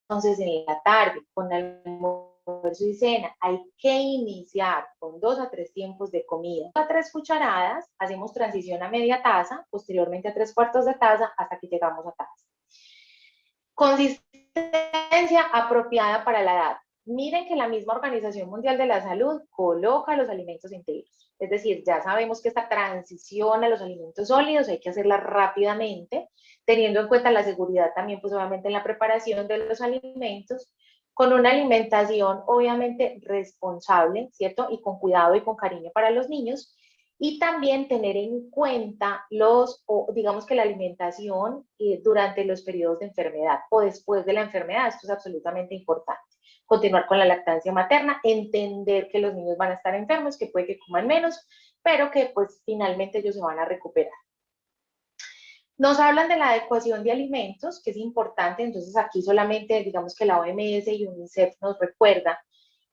11 en la tarde, con almuerzo y cena. Hay que iniciar con 2 a 3 tiempos de comida. A 3 cucharadas, hacemos transición a media taza, posteriormente a 3/4 de taza, hasta que llegamos a taza. Consistencia apropiada para la edad. Miren que la misma Organización Mundial de la Salud coloca los alimentos enteros. Es decir, ya sabemos que esta transición a los alimentos sólidos hay que hacerla rápidamente, teniendo en cuenta la seguridad también, pues obviamente en la preparación de los alimentos, con una alimentación obviamente responsable, ¿cierto? Y con cuidado y con cariño para los niños. Y también tener en cuenta digamos que la alimentación durante los periodos de enfermedad o después de la enfermedad. Esto es absolutamente importante. Continuar con la lactancia materna, entender que los niños van a estar enfermos, que puede que coman menos, pero que pues finalmente ellos se van a recuperar. Nos hablan de la adecuación de alimentos, que es importante, entonces aquí solamente digamos que la OMS y UNICEF nos recuerda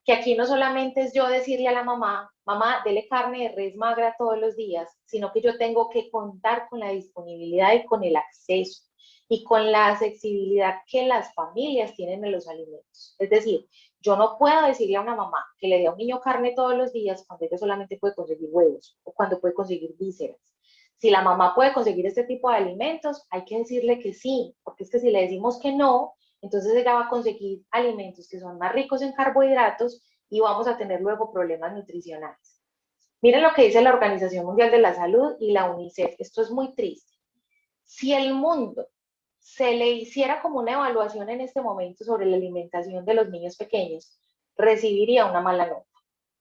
que aquí no solamente es yo decirle a la mamá, mamá, dele carne de res magra todos los días, sino que yo tengo que contar con la disponibilidad y con el acceso y con la accesibilidad que las familias tienen en los alimentos. Es decir, yo no puedo decirle a una mamá que le dé a un niño carne todos los días cuando ella solamente puede conseguir huevos o cuando puede conseguir vísceras. Si la mamá puede conseguir este tipo de alimentos, hay que decirle que sí, porque es que si le decimos que no, entonces ella va a conseguir alimentos que son más ricos en carbohidratos y vamos a tener luego problemas nutricionales. Miren lo que dice la Organización Mundial de la Salud y la UNICEF. Esto es muy triste. Si el mundo se le hiciera como una evaluación en este momento sobre la alimentación de los niños pequeños, recibiría una mala nota.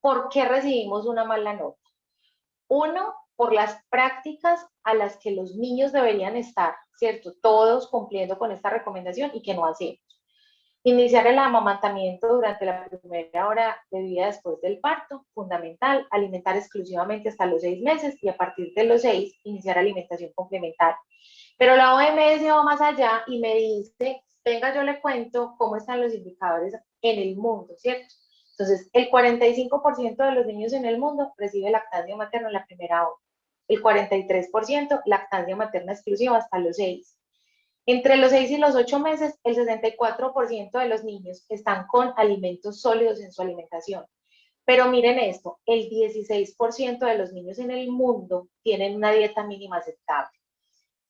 ¿Por qué recibimos una mala nota? Uno, por las prácticas a las que los niños deberían estar, ¿cierto? Todos cumpliendo con esta recomendación y que no hacemos. Iniciar el amamantamiento durante la primera hora de vida después del parto, fundamental. Alimentar exclusivamente hasta los 6 meses y a partir de los 6, iniciar alimentación complementaria. Pero la OMS va más allá y me dice, venga, yo le cuento cómo están los indicadores en el mundo, ¿cierto? Entonces, el 45% de los niños en el mundo recibe lactancia materna en la primera hora. El 43% lactancia materna exclusiva hasta los 6. Entre los 6 y los 8 meses, el 64% de los niños están con alimentos sólidos en su alimentación. Pero miren esto, el 16% de los niños en el mundo tienen una dieta mínima aceptable.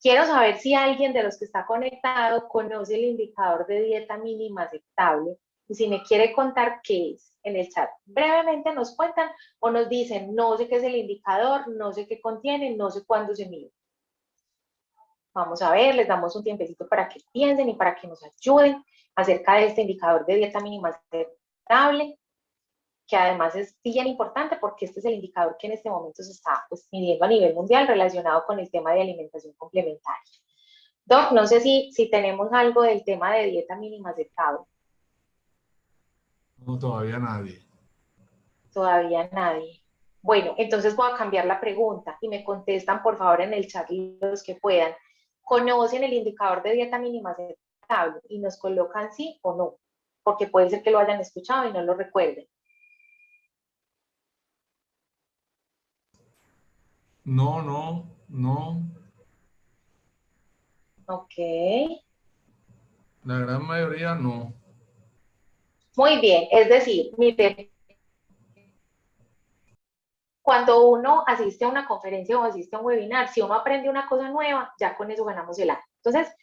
Quiero saber si alguien de los que está conectado conoce el indicador de dieta mínima aceptable y si me quiere contar qué es en el chat. Brevemente nos cuentan o nos dicen, no sé qué es el indicador, no sé qué contiene, no sé cuándo se mide. Vamos a ver, les damos un tiempecito para que piensen y para que nos ayuden acerca de este indicador de dieta mínima aceptable, que además es bien importante porque este es el indicador que en este momento se está pues, midiendo a nivel mundial relacionado con el tema de alimentación complementaria. Doc, no sé si tenemos algo del tema de dieta mínima aceptable. No, todavía nadie. Todavía nadie. Bueno, entonces voy a cambiar la pregunta y me contestan por favor en el chat los que puedan. ¿Conocen el indicador de dieta mínima aceptable? Y nos colocan sí o no, porque puede ser que lo hayan escuchado y no lo recuerden. No, no, no. Ok. La gran mayoría no. Muy bien, es decir, mire, cuando uno asiste a una conferencia o asiste a un webinar, si uno aprende una cosa nueva, ya con eso ganamos el año. Entonces,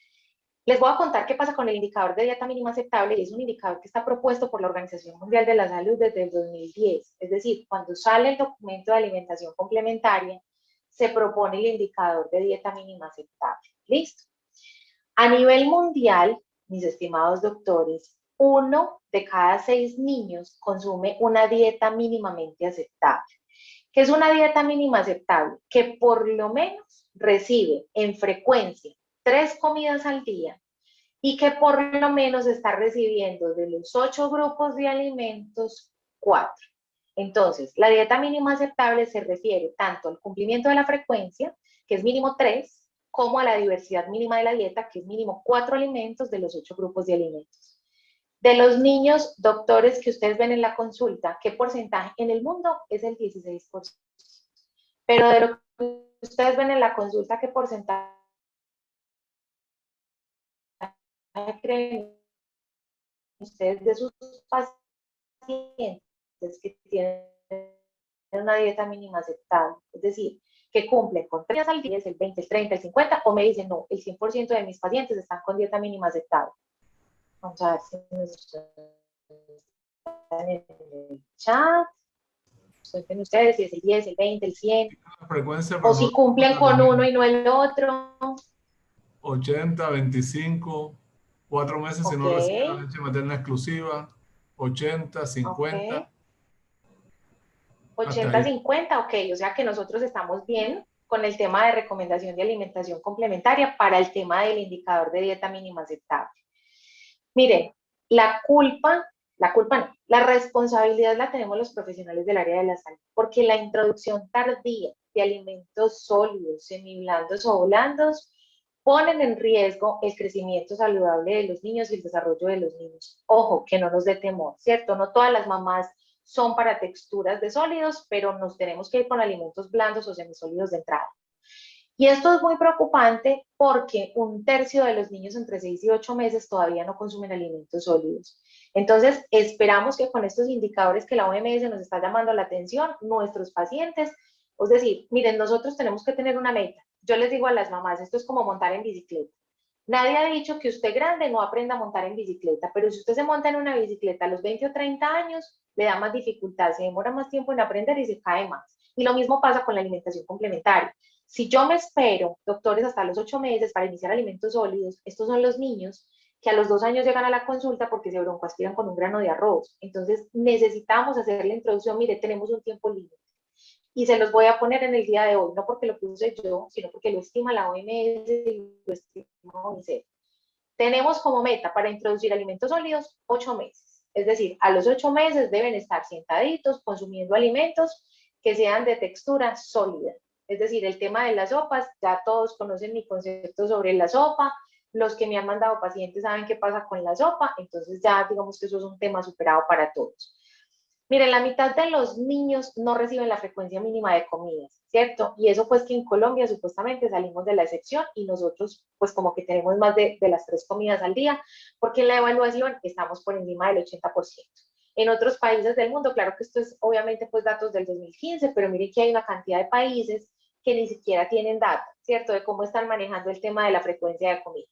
les voy a contar qué pasa con el indicador de dieta mínima aceptable y es un indicador que está propuesto por la Organización Mundial de la Salud desde el 2010. Es decir, cuando sale el documento de alimentación complementaria, se propone el indicador de dieta mínima aceptable. ¿Listo? A nivel mundial, mis estimados doctores, 1 de cada 6 niños consume una dieta mínimamente aceptable. ¿Qué es una dieta mínima aceptable? Que por lo menos recibe en frecuencia 3 comidas al día y que por lo menos está recibiendo de los 8 grupos de alimentos 4. Entonces, la dieta mínima aceptable se refiere tanto al cumplimiento de la frecuencia, que es mínimo 3, como a la diversidad mínima de la dieta, que es mínimo 4 alimentos de los 8 grupos de alimentos. De los niños doctores que ustedes ven en la consulta, ¿qué porcentaje? En el mundo es el 16%. Pero de lo que ustedes ven en la consulta, ¿qué porcentaje creen ustedes de sus pacientes que tienen una dieta mínima aceptable? Es decir, que cumplen con 3 al 10, el 20, el 30, el 50, o me dicen, no, el 100% de mis pacientes están con dieta mínima aceptable. Vamos a ver si nos están en el chat. Cuenten ustedes si es el 10, el 20, el 100, La frecuencia, o pero no si cumplen con uno y no el otro. 80, 25, 4 meses si Ok, no reciben la leche materna exclusiva, 80, ok. 50, hasta 80, ahí. 50, ok, o sea que nosotros estamos bien con el tema de recomendación de alimentación complementaria para el tema del indicador de dieta mínima aceptable. Miren, la culpa no, la responsabilidad la tenemos los profesionales del área de la salud, porque la introducción tardía de alimentos sólidos, semiblandos o blandos ponen en riesgo el crecimiento saludable de los niños y el desarrollo de los niños. Ojo, que no nos dé temor, ¿cierto? No todas las mamás son para texturas de sólidos, pero nos tenemos que ir con alimentos blandos o semisólidos de entrada. Y esto es muy preocupante porque 1/3 de los niños entre 6 y 8 meses todavía no consumen alimentos sólidos. Entonces, esperamos que con estos indicadores que la OMS nos está llamando la atención, nuestros pacientes, es decir, miren, nosotros tenemos que tener una meta. Yo les digo a las mamás, esto es como montar en bicicleta. Nadie ha dicho que usted grande no aprenda a montar en bicicleta, pero si usted se monta en una bicicleta a los 20 o 30 años, le da más dificultad, se demora más tiempo en aprender y se cae más. Y lo mismo pasa con la alimentación complementaria. Si yo me espero, doctores, hasta los 8 meses para iniciar alimentos sólidos, estos son los niños que a los 2 años llegan a la consulta porque se broncoaspiran con un grano de arroz. Entonces necesitamos hacer la introducción, mire, tenemos un tiempo límite. Y se los voy a poner en el día de hoy, no porque lo puse yo, sino porque lo estima la OMS y lo estima UNICEF. Tenemos como meta para introducir alimentos sólidos 8 meses. Es decir, a los 8 meses deben estar sentaditos consumiendo alimentos que sean de textura sólida. Es decir, el tema de las sopas, ya todos conocen mi concepto sobre la sopa, los que me han mandado pacientes saben qué pasa con la sopa, entonces ya digamos que eso es un tema superado para todos. Miren, la mitad de los niños no reciben la frecuencia mínima de comidas, ¿cierto? Y eso pues que en Colombia supuestamente salimos de la excepción y nosotros pues como que tenemos más de las 3 comidas al día, porque en la evaluación estamos por encima del 80%. En otros países del mundo, claro que esto es obviamente pues datos del 2015, pero miren que hay una cantidad de países que ni siquiera tienen datos, ¿cierto? De cómo están manejando el tema de la frecuencia de comidas.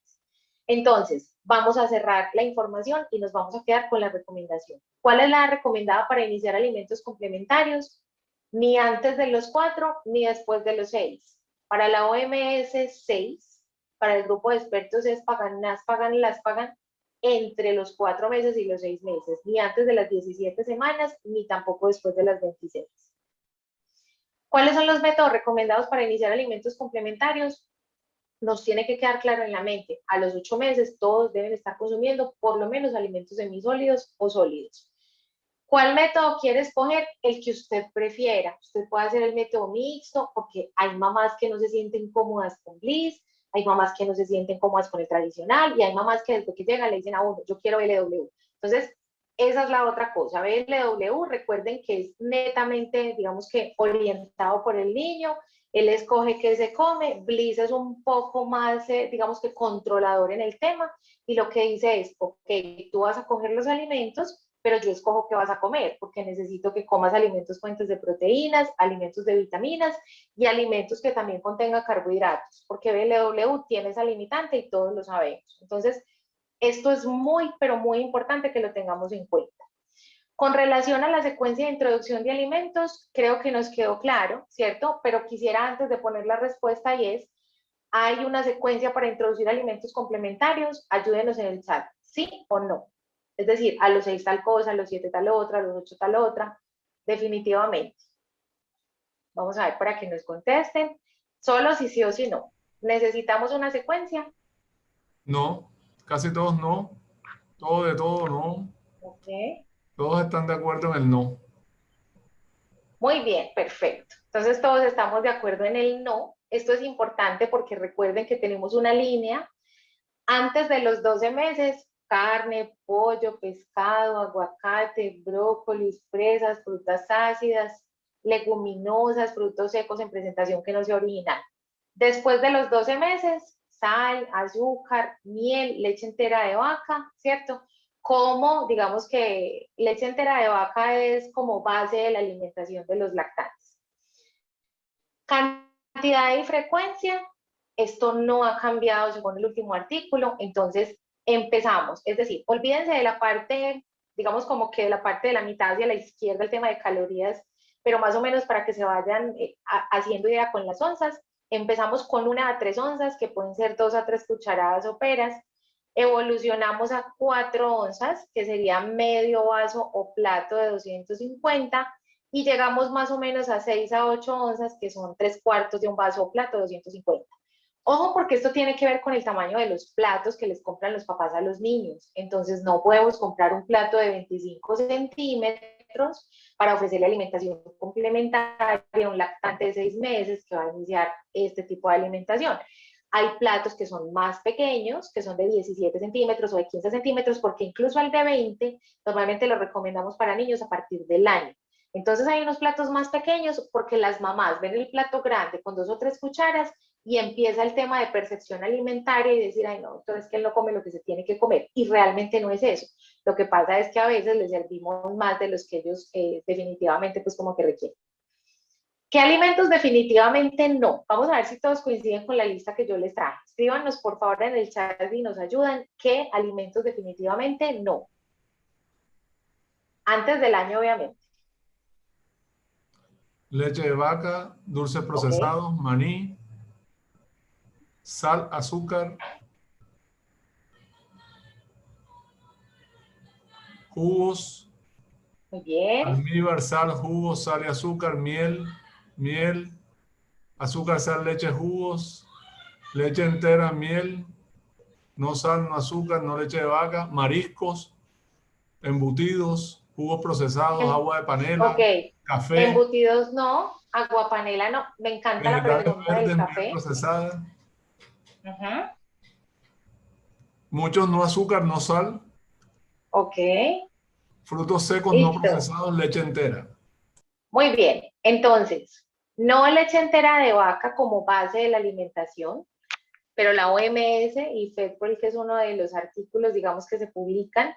Entonces, vamos a cerrar la información y nos vamos a quedar con la recomendación. ¿Cuál es la recomendada para iniciar alimentos complementarios? Ni antes de los 4, ni después de los 6. Para la OMS, 6. Para el grupo de expertos es pagan, las pagan entre los 4 meses y los 6 meses. Ni antes de las 17 semanas, ni tampoco después de las 26. ¿Cuáles son los métodos recomendados para iniciar alimentos complementarios? Nos tiene que quedar claro en la mente, a los 8 meses todos deben estar consumiendo por lo menos alimentos semisólidos o sólidos. ¿Cuál método quiere escoger? El que usted prefiera. Usted puede hacer el método mixto porque hay mamás que no se sienten cómodas con Bliss, hay mamás que no se sienten cómodas con el tradicional y hay mamás que desde que llegan le dicen a uno, yo quiero BLW. Entonces, esa es la otra cosa. BLW, recuerden que es netamente, digamos que orientado por el niño, él escoge qué se come, Bliss es un poco más, digamos que controlador en el tema, y lo que dice es, ok, tú vas a coger los alimentos, pero yo escojo qué vas a comer, porque necesito que comas alimentos fuentes de proteínas, alimentos de vitaminas y alimentos que también contengan carbohidratos, porque BLW tiene esa limitante y todos lo sabemos. Entonces, esto es muy, pero muy importante que lo tengamos en cuenta. Con relación a la secuencia de introducción de alimentos, creo que nos quedó claro, ¿cierto? Pero quisiera antes de poner la respuesta y es, ¿hay una secuencia para introducir alimentos complementarios? Ayúdenos en el chat, ¿sí o no? Es decir, a los 6 tal cosa, a los 7 tal otra, a los 8 tal otra, definitivamente. Vamos a ver para que nos contesten. Solo si sí o si no. ¿Necesitamos una secuencia? No, casi todos no. Todo de todo no. Ok. Todos están de acuerdo en el no. Muy bien, perfecto. Entonces todos estamos de acuerdo en el no. Esto es importante porque recuerden que tenemos una línea antes de los 12 meses, carne, pollo, pescado, aguacate, brócolis, fresas, frutas ácidas, leguminosas, frutos secos en presentación que no sea original. Después de los 12 meses, sal, azúcar, miel, leche entera de vaca, ¿cierto? Como, digamos que leche entera de vaca es como base de la alimentación de los lactantes. Cantidad y frecuencia, esto no ha cambiado según el último artículo, entonces empezamos, es decir, olvídense de la parte, digamos como que de la parte de la mitad hacia la izquierda, el tema de calorías, pero más o menos para que se vayan haciendo idea con las onzas, empezamos con 1 a 3 onzas, que pueden ser 2 a 3 cucharadas soperas, evolucionamos a 4 onzas, que sería medio vaso o plato de 250, y llegamos más o menos a 6 a 8 onzas, que son 3/4 de un vaso o plato de 250. Ojo, porque esto tiene que ver con el tamaño de los platos que les compran los papás a los niños. Entonces, no podemos comprar un plato de 25 centímetros para ofrecerle alimentación complementaria a un lactante de 6 meses que va a iniciar este tipo de alimentación. Hay platos que son más pequeños, que son de 17 centímetros o de 15 centímetros, porque incluso el de 20 normalmente lo recomendamos para niños a partir del año. Entonces hay unos platos más pequeños porque las mamás ven el plato grande con 2 o 3 cucharas y empieza el tema de percepción alimentaria y decir, ay no, entonces que él no come lo que se tiene que comer. Y realmente no es eso. Lo que pasa es que a veces les servimos más de los que ellos definitivamente pues como que requieren. ¿Qué alimentos definitivamente no? Vamos a ver si todos coinciden con la lista que yo les traje. Escríbanos por favor en el chat y nos ayudan. ¿Qué alimentos definitivamente no? Antes del año, obviamente. Leche de vaca, dulces ¿Ok? procesados, maní, sal, azúcar, jugos, Muy bien. almíbar, sal, jugos, sal y azúcar, miel, azúcar, sal, leche, jugos, leche entera, miel, no sal, no azúcar, no leche de vaca, mariscos, embutidos, jugos procesados, Em, agua de ok. panela, café, Embutidos no. Aguapanela no. Me encanta la vegetales pregunta del verdes, miel café. procesada, Ujú. muchos no azúcar, no sal, Ok. frutos secos no Listo. procesados, leche entera. Muy bien. Entonces, no leche entera de vaca como base de la alimentación, pero la OMS y FEDPOL, que es uno de los artículos, digamos, que se publican,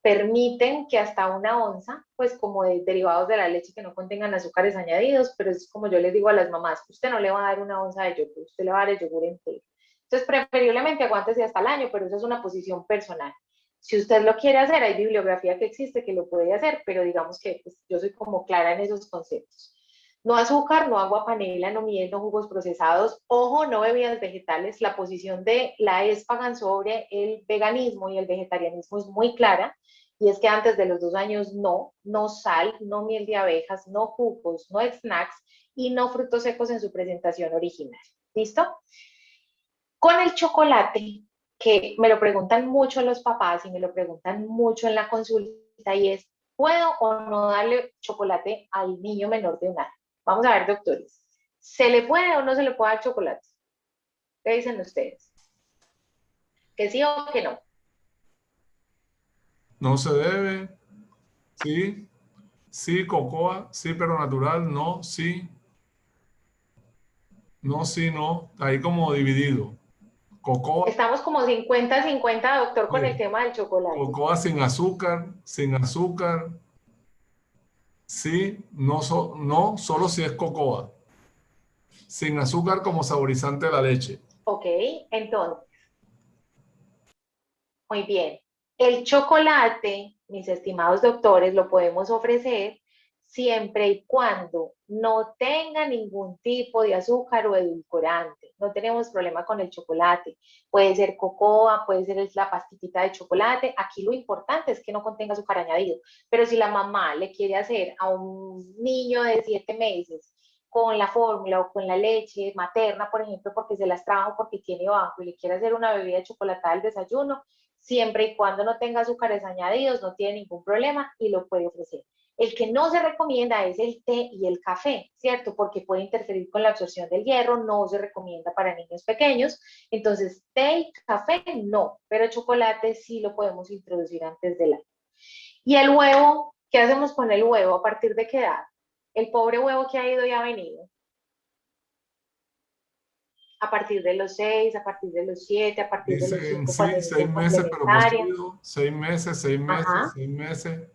permiten que hasta 1 onza, pues como de derivados de la leche que no contengan azúcares añadidos, pero es como yo les digo a las mamás, usted no le va a dar 1 onza de yogur, usted le va a dar el yogur entero. Entonces, preferiblemente aguántese hasta el año, pero eso es una posición personal. Si usted lo quiere hacer, hay bibliografía que existe que lo puede hacer, pero digamos que pues, yo soy como clara en esos conceptos. No azúcar, no agua panela, no miel, no jugos procesados, ojo, no bebidas vegetales. La posición de la ESPAGAN sobre el veganismo y el vegetarianismo es muy clara, y es que antes de los 2 años no sal, no miel de abejas, no jugos, no snacks y no frutos secos en su presentación original. ¿Listo? Con el chocolate, que me lo preguntan mucho los papás y me lo preguntan mucho en la consulta, y es, ¿puedo o no darle chocolate al niño menor de 1 año? Vamos a ver, doctores, ¿se le puede o no se le puede dar chocolate? ¿Qué dicen ustedes? ¿Que sí o que no? No se debe, sí, sí, cocoa, sí, pero natural, no, sí, no, sí, no, ahí como dividido. Cocoa, Estamos como 50-50, doctor, con el sí, tema del chocolate. cocoa sin azúcar, sí, no, no, solo si es cocoa, sin azúcar como saborizante de la leche. Ok, entonces, muy bien. El chocolate, mis estimados doctores, lo podemos ofrecer siempre y cuando no tenga ningún tipo de azúcar o edulcorante. No tenemos problema con el chocolate. Puede ser cocoa, puede ser la pastillita de chocolate. Aquí lo importante es que no contenga azúcar añadido. Pero si la mamá le quiere hacer a un niño de 7 meses con la fórmula o con la leche materna, por ejemplo, porque se las trajo porque tiene banco y le quiere hacer una bebida chocolatada al desayuno, siempre y cuando no tenga azúcares añadidos, no tiene ningún problema y lo puede ofrecer. El que no se recomienda es el té y el café, ¿cierto? Porque puede interferir con la absorción del hierro, no se recomienda para niños pequeños. Entonces, té y café no, pero chocolate sí lo podemos introducir antes del año. Y el huevo, ¿qué hacemos con el huevo? ¿A partir de qué edad? El pobre huevo que ha ido y ha venido. A partir de los 6, a partir de los 7, a partir de los Dicen 5 cuando sí, inicia 6 meses, pero complementaria. poseído, 6 meses, 6 meses, Ajá. 6 meses,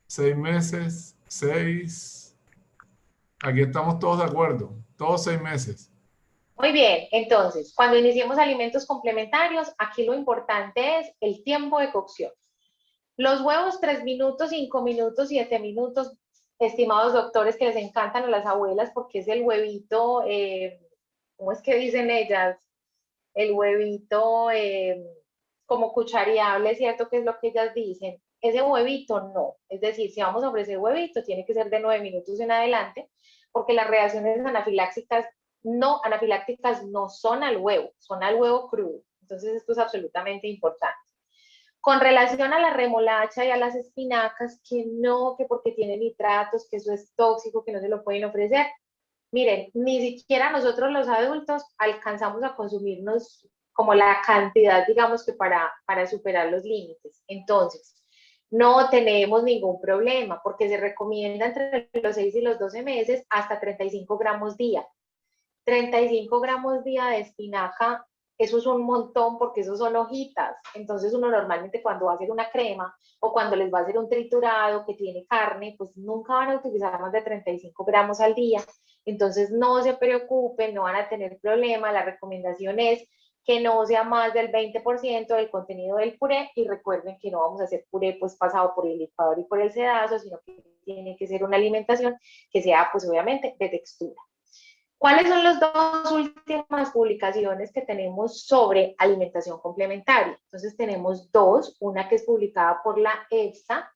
6 meses, 6. Aquí estamos todos de acuerdo, todos 6 meses. Muy bien, entonces, cuando iniciemos alimentos complementarios, aquí lo importante es el tiempo de cocción. Los huevos 3 minutos, 5 minutos, 7 minutos, estimados doctores que les encantan a las abuelas porque es el huevito, ¿cómo es que dicen ellas? El huevito como cuchareable, ¿cierto? Que es lo que ellas dicen. Ese huevito no. Es decir, si vamos a ofrecer huevito, tiene que ser de 9 minutos en adelante, porque las reacciones anafilácticas no son al huevo, son al huevo crudo. Entonces, esto es absolutamente importante. Con relación a la remolacha y a las espinacas, que no, que porque tiene nitratos, que eso es tóxico, que no se lo pueden ofrecer. Miren, ni siquiera nosotros los adultos alcanzamos a consumirnos como la cantidad, digamos que para superar los límites. Entonces, no tenemos ningún problema porque se recomienda entre los 6 y los 12 meses hasta 35 gramos día. 35 gramos día de espinaca, eso es un montón porque esos son hojitas. Entonces uno normalmente cuando va a hacer una crema o cuando les va a hacer un triturado que tiene carne, pues nunca van a utilizar más de 35 gramos al día. Entonces no se preocupen, no van a tener problema. La recomendación es que no sea más del 20% del contenido del puré y recuerden que no vamos a hacer puré pues pasado por el licuador y por el sedazo, sino que tiene que ser una alimentación que sea pues obviamente de textura. ¿Cuáles son las dos últimas publicaciones que tenemos sobre alimentación complementaria? Entonces tenemos dos, una que es publicada por la EFSA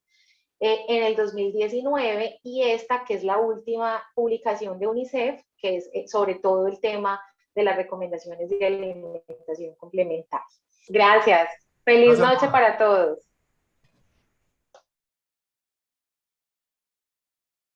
en el 2019 y esta que es la última publicación de UNICEF, que es sobre todo el tema de las recomendaciones de alimentación complementaria. Gracias. Feliz Gracias noche por, para todos.